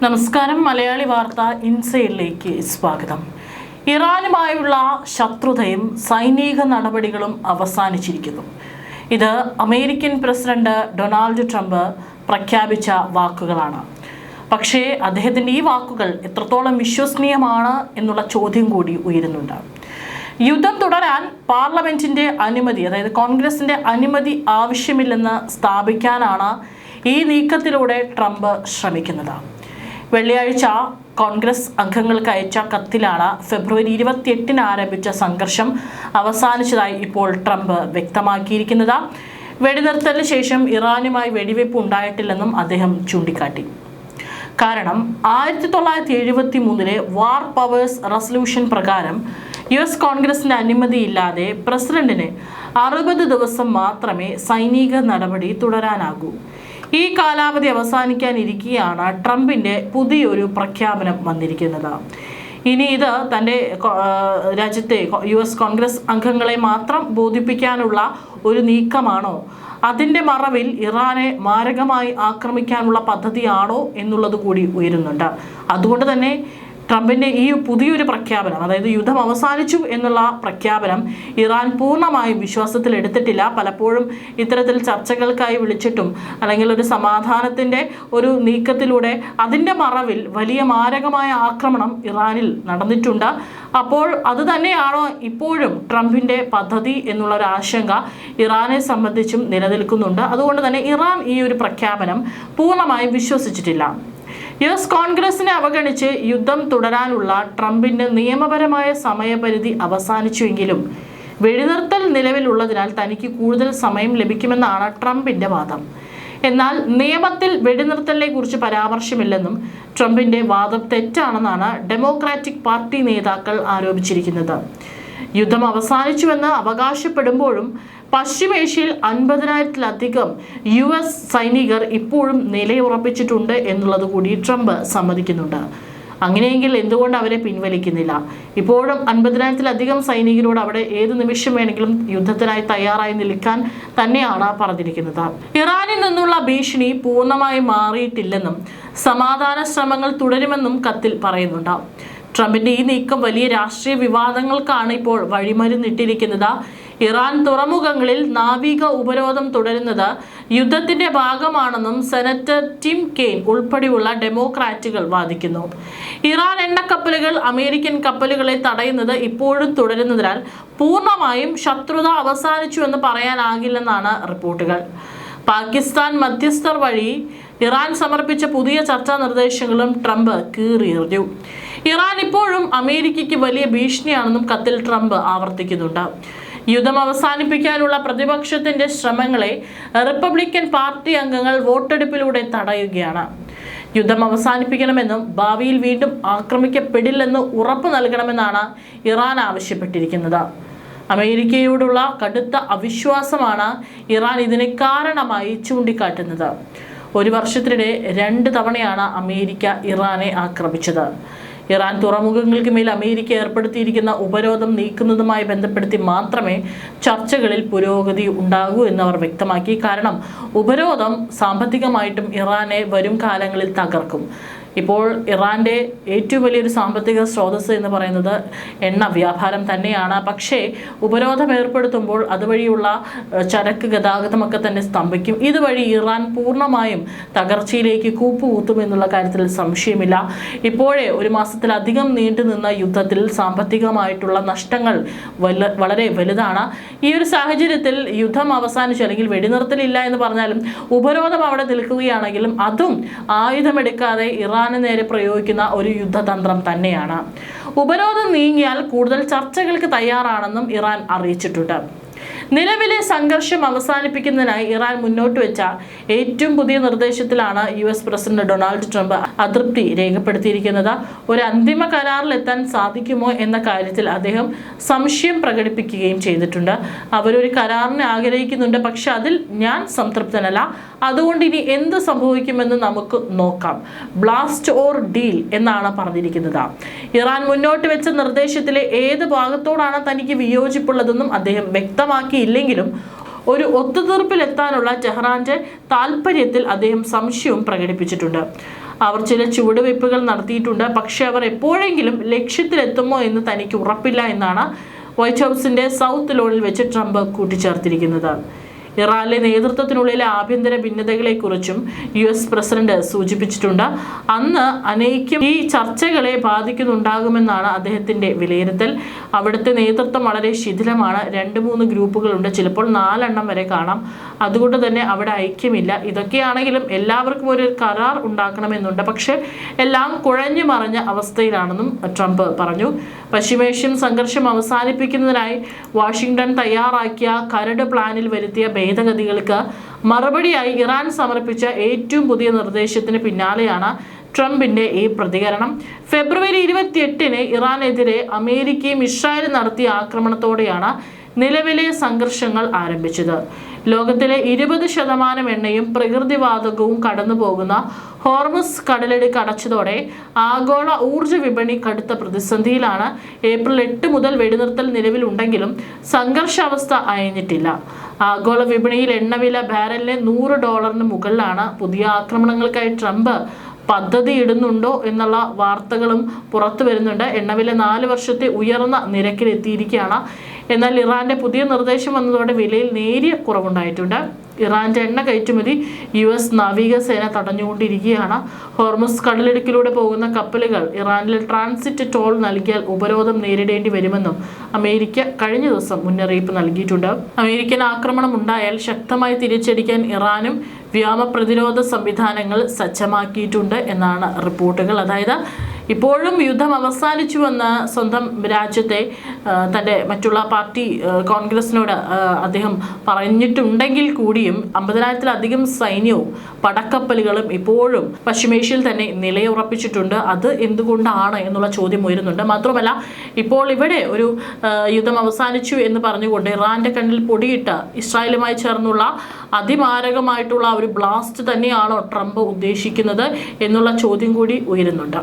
നമസ്കാരം. മലയാളി വാർത്ത ഇൻസൈഡിലേക്ക് സ്വാഗതം. ഇറാനുമായുള്ള ശത്രുതയും സൈനിക നടപടികളും അവസാനിച്ചിരിക്കുന്നു. ഇത് അമേരിക്കൻ പ്രസിഡന്റ് ഡൊണാൾഡ് ട്രംപ് പ്രഖ്യാപിച്ച വാക്കുകളാണ്. പക്ഷേ അദ്ദേഹത്തിൻ്റെ ഈ വാക്കുകൾ എത്രത്തോളം വിശ്വസനീയമാണ് എന്നുള്ള ചോദ്യം കൂടി ഉയരുന്നുണ്ട്. യുദ്ധം തുടരാൻ പാർലമെന്റിന്റെ അനുമതി, അതായത് കോൺഗ്രസിന്റെ അനുമതി ആവശ്യമില്ലെന്ന് സ്ഥാപിക്കാനാണ് ഈ നീക്കത്തിലൂടെ ട്രംപ് ശ്രമിക്കുന്നത്. വെള്ളിയാഴ്ച കോൺഗ്രസ് അംഗങ്ങൾക്ക് അയച്ച കത്തിലാണ് ഫെബ്രുവരി 28 ആരംഭിച്ച സംഘർഷം അവസാനിച്ചതായി ഇപ്പോൾ ട്രംപ് വ്യക്തമാക്കിയിരിക്കുന്നത്. വെടിനിർത്തലിന് ശേഷം ഇറാനുമായി വെടിവയ്പ് ഉണ്ടായിട്ടില്ലെന്നും അദ്ദേഹം ചൂണ്ടിക്കാട്ടി. കാരണം 1973 വാർ പവേഴ്സ് റെസൊല്യൂഷൻ പ്രകാരം US കോൺഗ്രസിന്റെ അനുമതിയില്ലാതെ പ്രസിഡന്റിന് 60 ദിവസം മാത്രമേ സൈനിക നടപടി തുടരാനാകൂ. ഈ കാലാവധി അവസാനിക്കാനിരിക്കെയാണ് ട്രംപിൻ്റെ പുതിയൊരു പ്രഖ്യാപനം വന്നിരിക്കുന്നത്. ഇനി ഇത് തൻ്റെ രാജ്യത്തെ US കോൺഗ്രസ് അംഗങ്ങളെ മാത്രം ബോധിപ്പിക്കാനുള്ള ഒരു നീക്കമാണോ, അതിൻ്റെ മറവിൽ ഇറാനെ മാരകമായി ആക്രമിക്കാനുള്ള പദ്ധതിയാണോ എന്നുള്ളത് കൂടി ഉയരുന്നുണ്ട്. അതുകൊണ്ട് തന്നെ ട്രംപിൻ്റെ ഈ പുതിയൊരു പ്രഖ്യാപനം, അതായത് യുദ്ധം അവസാനിച്ചു എന്നുള്ള പ്രഖ്യാപനം ഇറാൻ പൂർണ്ണമായും വിശ്വാസത്തിൽ എടുത്തിട്ടില്ല. പലപ്പോഴും ഇത്തരത്തിൽ ചർച്ചകൾക്കായി വിളിച്ചിട്ടും അല്ലെങ്കിൽ ഒരു സമാധാനത്തിൻ്റെ ഒരു നീക്കത്തിലൂടെ അതിൻ്റെ മറവിൽ വലിയ മാരകമായ ആക്രമണം ഇറാനിൽ നടന്നിട്ടുണ്ട്. അപ്പോൾ അത് തന്നെയാണോ ഇപ്പോഴും ട്രംപിൻ്റെ പദ്ധതി എന്നുള്ളൊരു ആശങ്ക ഇറാനെ സംബന്ധിച്ചും നിലനിൽക്കുന്നുണ്ട്. അതുകൊണ്ട് തന്നെ ഇറാൻ ഈ ഒരു പ്രഖ്യാപനം പൂർണ്ണമായും വിശ്വസിച്ചിട്ടില്ല. US കോൺഗ്രസിനെ അവഗണിച്ച് യുദ്ധം തുടരാനുള്ള ട്രംപിൻ്റെ നിയമപരമായ സമയപരിധി അവസാനിച്ചുവെങ്കിലും വെടിനിർത്തൽ നിലവിലുള്ളതിനാൽ തനിക്ക് കൂടുതൽ സമയം ലഭിക്കുമെന്നാണ് ട്രംപിൻ്റെ വാദം. എന്നാൽ നിയമത്തിൽ വെടിനിർത്തലിനെ കുറിച്ച് പരാമർശമില്ലെന്നും ട്രംപിൻ്റെ വാദം തെറ്റാണെന്നാണ് ഡെമോക്രാറ്റിക് പാർട്ടി നേതാക്കൾ ആരോപിച്ചിരിക്കുന്നത്. യുദ്ധം അവസാനിച്ചുവെന്ന് അവകാശപ്പെടുമ്പോഴും പശ്ചിമേഷ്യയിൽ 50,000-ലധികം US സൈനികർ ഇപ്പോഴും നിലയുറപ്പിച്ചിട്ടുണ്ട് എന്നുള്ളത് കൂടി ട്രംപ് സമ്മതിക്കുന്നുണ്ട്. അങ്ങനെയെങ്കിൽ എന്തുകൊണ്ട് അവരെ പിൻവലിക്കുന്നില്ല? ഇപ്പോഴും 50,000-ലധികം സൈനികരോട് അവിടെ ഏത് നിമിഷം വേണമെങ്കിലും യുദ്ധത്തിനായി തയ്യാറായി നിൽക്കാൻ തന്നെയാണ് പറഞ്ഞിരിക്കുന്നത്. ഇറാനിൽ നിന്നുള്ള ഭീഷണി പൂർണ്ണമായി മാറിയിട്ടില്ലെന്നും സമാധാന ശ്രമങ്ങൾ തുടരുമെന്നും കത്തിൽ പറയുന്നുണ്ട്. ട്രംപിന്റെ ഈ നീക്കം വലിയ രാഷ്ട്രീയ വിവാദങ്ങൾക്കാണ് ഇപ്പോൾ വഴിമരുന്നിട്ടിരിക്കുന്നത്. ഇറാൻ തുറമുഖങ്ങളിൽ നാവിക ഉപരോധം തുടരുന്നത് യുദ്ധത്തിന്റെ ഭാഗമാണെന്നും സെനറ്റർ ടിം കെയ്ൻ ഉൾപ്പെടെയുള്ള ഡെമോക്രാറ്റുകൾ വാദിക്കുന്നു. ഇറാൻ എണ്ണക്കപ്പലുകൾ അമേരിക്കൻ കപ്പലുകളെ തടയുന്നത് ഇപ്പോഴും തുടരുന്നതിനാൽ പൂർണ്ണമായും ശത്രുത അവസാനിച്ചുവെന്ന് പറയാനാകില്ലെന്നാണ് റിപ്പോർട്ടുകൾ. പാകിസ്ഥാൻ മധ്യസ്ഥർ വഴി ഇറാൻ സമർപ്പിച്ച പുതിയ ചർച്ചാ നിർദ്ദേശങ്ങളും ട്രംപ് കീറിയെറിഞ്ഞു. ഇറാൻ ഇപ്പോഴും അമേരിക്കയ്ക്ക് വലിയ ഭീഷണിയാണെന്നും കത്തിൽ ട്രംപ് ആവർത്തിക്കുന്നുണ്ട്. യുദ്ധം അവസാനിപ്പിക്കാനുള്ള പ്രതിപക്ഷത്തിന്റെ ശ്രമങ്ങളെ റിപ്പബ്ലിക്കൻ പാർട്ടി അംഗങ്ങൾ വോട്ടെടുപ്പിലൂടെ തടയുകയാണ്. യുദ്ധം അവസാനിപ്പിക്കണമെന്നും ഭാവിയിൽ വീണ്ടും ആക്രമിക്കപ്പെടില്ലെന്ന് ഉറപ്പ് നൽകണമെന്നാണ് ഇറാൻ ആവശ്യപ്പെട്ടിരിക്കുന്നത്. അമേരിക്കയോടുള്ള കടുത്ത അവിശ്വാസമാണ് ഇറാൻ ഇതിന് കാരണമായി ചൂണ്ടിക്കാട്ടുന്നത്. ഒരു വർഷത്തിനിടെ 2 തവണയാണ് അമേരിക്ക ഇറാനെ ആക്രമിച്ചത്. ഇറാൻ തുറമുഖങ്ങൾക്ക് മേൽ അമേരിക്ക ഏർപ്പെടുത്തിയിരിക്കുന്ന ഉപരോധം നീക്കുന്നതുമായി ബന്ധപ്പെടുത്തി മാത്രമേ ചർച്ചകളിൽ പുരോഗതി ഉണ്ടാകൂ എന്നവർ വ്യക്തമാക്കി. കാരണം ഉപരോധം സാമ്പത്തികമായിട്ടും ഇറാനെ വരും കാലങ്ങളിൽ തകർക്കും. ഇപ്പോൾ ഇറാൻ്റെ ഏറ്റവും വലിയൊരു സാമ്പത്തിക സ്രോതസ്സ് എന്ന് പറയുന്നത് എണ്ണ വ്യാപാരം തന്നെയാണ്. പക്ഷേ ഉപരോധം ഏർപ്പെടുത്തുമ്പോൾ അതുവഴിയുള്ള ചരക്ക് ഗതാഗതമൊക്കെ തന്നെ സ്തംഭിക്കും. ഇതുവഴി ഇറാൻ പൂർണ്ണമായും തകർച്ചയിലേക്ക് കൂപ്പുകൂത്തുമെന്നുള്ള കാര്യത്തിൽ സംശയമില്ല. ഇപ്പോഴേ ഒരു മാസത്തിലധികം നീണ്ടുനിന്ന യുദ്ധത്തിൽ സാമ്പത്തികമായിട്ടുള്ള നഷ്ടങ്ങൾ വളരെ വലുതാണ്. ഈ ഒരു സാഹചര്യത്തിൽ യുദ്ധം അവസാനിച്ചു അല്ലെങ്കിൽ വെടിനിർത്തലില്ല എന്ന് പറഞ്ഞാലും ഉപരോധം അവിടെ നിൽക്കുകയാണെങ്കിലും അതും ആയുധമെടുക്കാതെ ഇറാൻ നേരെ പ്രയോഗിക്കുന്ന ഒരു യുദ്ധതന്ത്രം തന്നെയാണ്. ഉപരോധം നീങ്ങിയാൽ കൂടുതൽ ചർച്ചകൾക്ക് തയ്യാറാണെന്നും ഇറാൻ അറിയിച്ചിട്ടുണ്ട്. നിലവിലെ സംഘർഷം അവസാനിപ്പിക്കുന്നതിനായി ഇറാൻ മുന്നോട്ട് വെച്ച ഏറ്റവും പുതിയ നിർദ്ദേശത്തിലാണ് US പ്രസിഡന്റ് ഡൊണാൾഡ് ട്രംപ് അതൃപ്തി രേഖപ്പെടുത്തിയിരിക്കുന്നത്. ഒരു അന്തിമ കരാറിലെത്താൻ സാധിക്കുമോ എന്ന കാര്യത്തിൽ അദ്ദേഹം സംശയം പ്രകടിപ്പിക്കുകയും ചെയ്തിട്ടുണ്ട്. അവരൊരു കരാറിനെ ആഗ്രഹിക്കുന്നുണ്ട്, പക്ഷെ അതിൽ ഞാൻ സംതൃപ്തനല്ല. അതുകൊണ്ട് ഇനി എന്ത് സംഭവിക്കുമെന്ന് നമുക്ക് നോക്കാം. ബ്ലാസ്റ്റ് ഓർ ഡീൽ എന്നാണ് പറഞ്ഞിരിക്കുന്നത്. ഇറാൻ മുന്നോട്ട് വെച്ച നിർദ്ദേശത്തിലെ ഏത് ഭാഗത്തോടാണ് തനിക്ക് വിയോജിപ്പുള്ളതെന്നും അദ്ദേഹം വ്യക്തമാക്കിയില്ലെങ്കിലും ഒരു ഒത്തുതീർപ്പിലെത്താനുള്ള ടെഹ്റാന്റെ താൽപ്പര്യത്തിൽ അദ്ദേഹം സംശയവും പ്രകടിപ്പിച്ചിട്ടുണ്ട്. അവർ ചില ചുവടുവയ്പ്പുകൾ നടത്തിയിട്ടുണ്ട്, പക്ഷെ അവർ എപ്പോഴെങ്കിലും ലക്ഷ്യത്തിലെത്തുമോ എന്ന് തനിക്ക് ഉറപ്പില്ല എന്നാണ് വൈറ്റ് ഹൗസിന്റെ സൗത്ത് ലോണിൽ വെച്ച് ട്രംപ് കൂട്ടിച്ചേർത്തിരിക്കുന്നത്. ഇറാനിലെ നേതൃത്വത്തിനുള്ളിലെ ആഭ്യന്തര ഭിന്നതകളെക്കുറിച്ചും US പ്രസിഡന്റ് സൂചിപ്പിച്ചിട്ടുണ്ട്. അന്ന് അനൈക്യം ഈ ചർച്ചകളെ ബാധിക്കുന്നുണ്ടാകുമെന്നാണ് അദ്ദേഹത്തിന്റെ വിലയിരുത്തൽ. അവിടുത്തെ നേതൃത്വം വളരെ ശിഥിലമാണ്. 2-3 ഗ്രൂപ്പുകളുണ്ട്, ചിലപ്പോൾ 4 വരെ കാണാം. അതുകൊണ്ട് തന്നെ അവിടെ ഐക്യമില്ല. ഇതൊക്കെയാണെങ്കിലും എല്ലാവർക്കും ഒരു കരാർ ഉണ്ടാക്കണമെന്നുണ്ട്, പക്ഷെ എല്ലാം കുഴഞ്ഞു മറിഞ്ഞ അവസ്ഥയിലാണെന്നും ട്രംപ് പറഞ്ഞു. പശ്ചിമേഷ്യൻ സംഘർഷം അവസാനിപ്പിക്കുന്നതിനായി വാഷിംഗ്ടൺ തയ്യാറാക്കിയ കരട് പ്ലാനിൽ വരുത്തിയ ഭേദഗതികൾക്ക് മറുപടിയായി ഇറാൻ സമർപ്പിച്ച ഏറ്റവും പുതിയ നിർദ്ദേശത്തിന് പിന്നാലെയാണ് ട്രംപിന്റെ ഈ പ്രതികരണം. ഫെബ്രുവരി 28 ഇറാനെതിരെ അമേരിക്കയും ഇസ്രായേലും നടത്തിയ ആക്രമണത്തോടെയാണ് നിലവിലെ സംഘർഷങ്ങൾ ആരംഭിച്ചത്. ലോകത്തിലെ 20% എണ്ണയും പ്രകൃതിവാതകവും കടന്നു പോകുന്ന ഹോർമുസ് കടലിടുക്ക് അടച്ചതോടെ ആഗോള ഊർജ്ജ വിപണി കടുത്ത പ്രതിസന്ധിയിലാണ്. ഏപ്രിൽ 8 മുതൽ വെടിനിർത്തൽ നിലവിലുണ്ടെങ്കിലും സംഘർഷാവസ്ഥ അയഞ്ഞിട്ടില്ല. ആഗോള വിപണിയിൽ എണ്ണവില ബാരലിന് $100 മുകളിലാണ്. പുതിയ ആക്രമണങ്ങൾക്കായി ട്രംപ് പദ്ധതി ഇടുന്നുണ്ടോ എന്നുള്ള വാർത്തകളും പുറത്തു വരുന്നുണ്ട്. എണ്ണവില 4 വർഷത്തെ ഉയർന്ന നിരക്കിലെത്തിയിരിക്കുകയാണ്. എന്നാൽ ഇറാന്റെ പുതിയ നിർദ്ദേശം വന്നതോടെ വിലയിൽ നേരിയ കുറവുണ്ടായിട്ടുണ്ട്. ഇറാന്റെ എണ്ണ കയറ്റുമതി US നാവികസേന തടഞ്ഞുകൊണ്ടിരിക്കുകയാണ്. ഹോർമുസ് കടലിടുക്കിലൂടെ പോകുന്ന കപ്പലുകൾ ഇറാനിൽ ട്രാൻസിറ്റ് ടോൾ നൽകിയാൽ ഉപരോധം നേരിടേണ്ടി വരുമെന്നും അമേരിക്ക കഴിഞ്ഞ ദിവസം മുന്നറിയിപ്പ് നൽകിയിട്ടുണ്ട്. അമേരിക്കൻ ആക്രമണം ഉണ്ടായാൽ ശക്തമായി തിരിച്ചടിക്കാൻ ഇറാനും വ്യോമ പ്രതിരോധ സംവിധാനങ്ങൾ സജ്ജമാക്കിയിട്ടുണ്ട് എന്നാണ് റിപ്പോർട്ടുകൾ. അതായത് ഇപ്പോഴും യുദ്ധം അവസാനിച്ചുവെന്ന് സ്വന്തം രാജ്യത്തെ തൻ്റെ മറ്റുള്ള പാർട്ടി കോൺഗ്രസിനോട് അദ്ദേഹം പറഞ്ഞിട്ടുണ്ടെങ്കിൽ കൂടിയും 50,000-ലധികം സൈന്യവും പടക്കപ്പലുകളും ഇപ്പോഴും പശ്ചിമേഷ്യയിൽ തന്നെ നിലയുറപ്പിച്ചിട്ടുണ്ട്. അത് എന്തുകൊണ്ടാണ് എന്നുള്ള ചോദ്യം ഉയരുന്നുണ്ട്. മാത്രമല്ല, ഇപ്പോൾ ഇവിടെ ഒരു യുദ്ധം അവസാനിച്ചു എന്ന് പറഞ്ഞുകൊണ്ട് ഇറാന്റെ കണ്ണിൽ പൊടിയിട്ട് ഇസ്രായേലുമായി ചേർന്നുള്ള അതിമാരകമായിട്ടുള്ള ഒരു ബ്ലാസ്റ്റ് തന്നെയാണോ ട്രംപ് ഉദ്ദേശിക്കുന്നത് എന്നുള്ള ചോദ്യം കൂടി ഉയരുന്നുണ്ട്.